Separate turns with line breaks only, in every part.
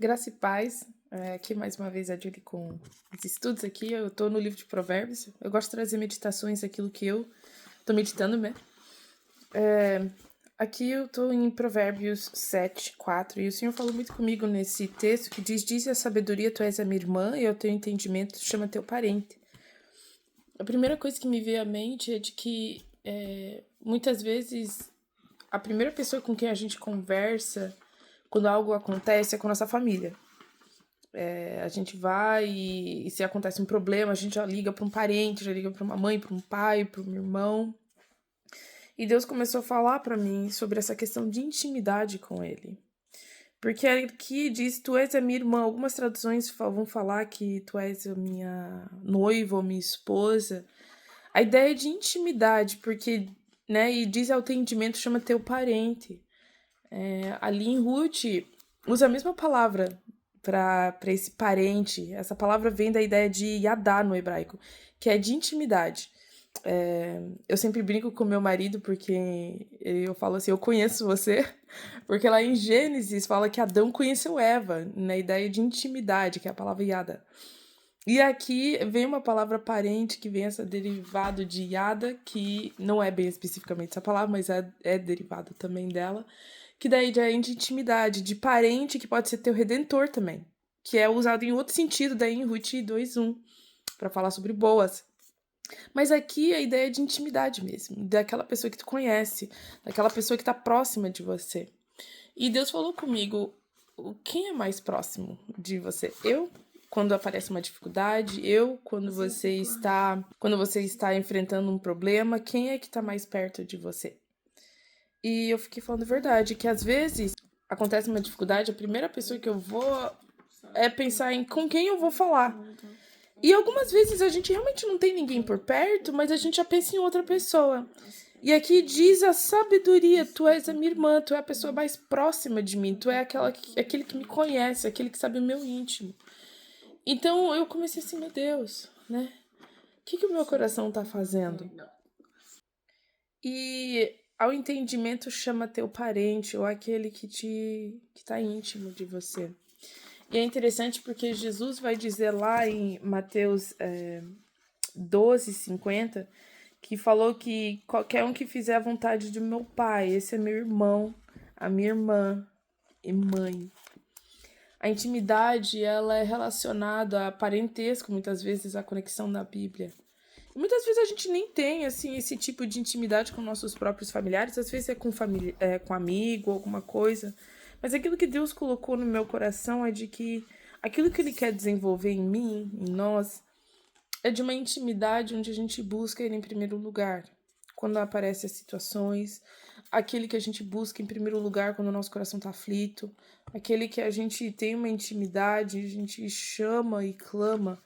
Graça e paz. Aqui mais uma vez a Julie com os estudos aqui. Eu tô no livro de Provérbios. Eu gosto de trazer meditações, aquilo que eu tô meditando, né? Aqui eu tô em Provérbios 7, 4, e o Senhor falou muito comigo nesse texto que diz a sabedoria, tu és a minha irmã, e o teu entendimento chama teu parente. A primeira coisa que me veio à mente é de que muitas vezes a primeira pessoa com quem a gente conversa quando algo acontece é com a nossa família. A gente vai e se acontece um problema, a gente já liga para um parente, já liga para uma mãe, para um pai, para um irmão. E Deus começou a falar para mim sobre essa questão de intimidade com Ele. Porque aqui diz, tu és a minha irmã. Algumas traduções vão falar que tu és a minha noiva ou minha esposa. A ideia é de intimidade, porque, né, e diz ao entendimento, chama teu parente. Ali em Ruth, usa a mesma palavra para esse parente. Essa palavra vem da ideia de yadá no hebraico, que é de intimidade. Eu sempre brinco com meu marido porque eu falo assim, eu conheço você, porque lá em Gênesis fala que Adão conheceu Eva, na ideia de intimidade, que é a palavra yada. E aqui vem uma palavra parente, que vem essa derivado de yada, que não é bem especificamente essa palavra, mas é derivado também dela, que daí já é de intimidade, de parente, que pode ser teu redentor também, que é usado em outro sentido daí em Ruth 2:1, para falar sobre Boas. Mas aqui a ideia é de intimidade mesmo, daquela pessoa que tu conhece, daquela pessoa que tá próxima de você. E Deus falou comigo, quem é mais próximo de você? Eu, quando aparece uma dificuldade, quando você está enfrentando um problema, quem é que tá mais perto de você? E eu fiquei falando a verdade, que às vezes acontece uma dificuldade, a primeira pessoa que eu vou é pensar em com quem eu vou falar. E algumas vezes a gente realmente não tem ninguém por perto, mas a gente já pensa em outra pessoa. E aqui diz a sabedoria, tu és a minha irmã, tu é a pessoa mais próxima de mim, tu é aquele que me conhece, aquele que sabe o meu íntimo. Então eu comecei assim, meu Deus, né? O que o meu coração tá fazendo? E ao entendimento chama teu parente ou aquele que tá íntimo de você. E é interessante porque Jesus vai dizer lá em Mateus 12:50, que falou que qualquer um que fizer a vontade do meu pai, esse é meu irmão, a minha irmã e mãe. A intimidade, ela é relacionada a parentesco, muitas vezes, a conexão da Bíblia. E muitas vezes a gente nem tem, assim, esse tipo de intimidade com nossos próprios familiares, às vezes é com família, com amigo, alguma coisa. Mas aquilo que Deus colocou no meu coração é de que aquilo que Ele quer desenvolver em mim, em nós, é de uma intimidade onde a gente busca Ele em primeiro lugar. Quando aparecem as situações, aquele que a gente busca em primeiro lugar quando o nosso coração está aflito, aquele que a gente tem uma intimidade, a gente chama e clama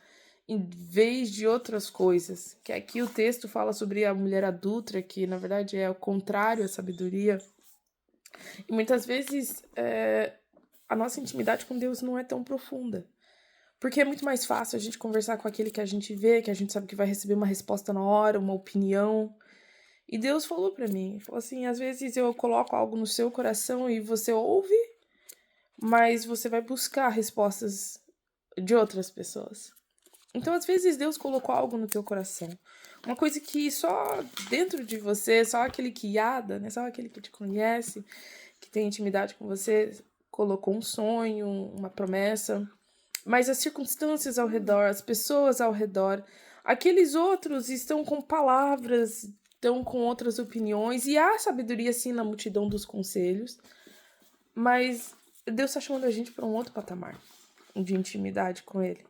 em vez de outras coisas. Que aqui o texto fala sobre a mulher adúltera, que na verdade é o contrário à sabedoria. E muitas vezes a nossa intimidade com Deus não é tão profunda. Porque é muito mais fácil a gente conversar com aquele que a gente vê, que a gente sabe que vai receber uma resposta na hora, uma opinião. E Deus falou pra mim, falou assim, às vezes eu coloco algo no seu coração e você ouve, mas você vai buscar respostas de outras pessoas. Então, às vezes, Deus colocou algo no teu coração. Uma coisa que só dentro de você, só aquele que yada, né? Só aquele que te conhece, que tem intimidade com você, colocou um sonho, uma promessa. Mas as circunstâncias ao redor, as pessoas ao redor, aqueles outros estão com palavras, estão com outras opiniões, e há sabedoria sim na multidão dos conselhos, mas Deus está chamando a gente para um outro patamar de intimidade com Ele.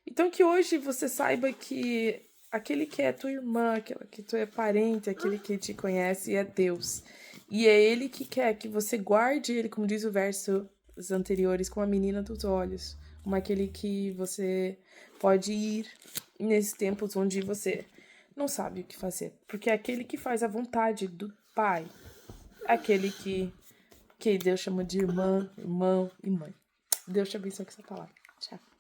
Então que hoje você saiba que aquele que é tua irmã, aquele que tu é parente, aquele que te conhece é Deus. E é Ele que quer que você guarde Ele, como diz o verso anteriores, como a menina dos olhos, como aquele que você pode ir nesses tempos onde você não sabe o que fazer. Porque é aquele que faz a vontade do Pai, aquele que Deus chama de irmã, irmão e mãe. Deus te abençoe com essa palavra. Tchau.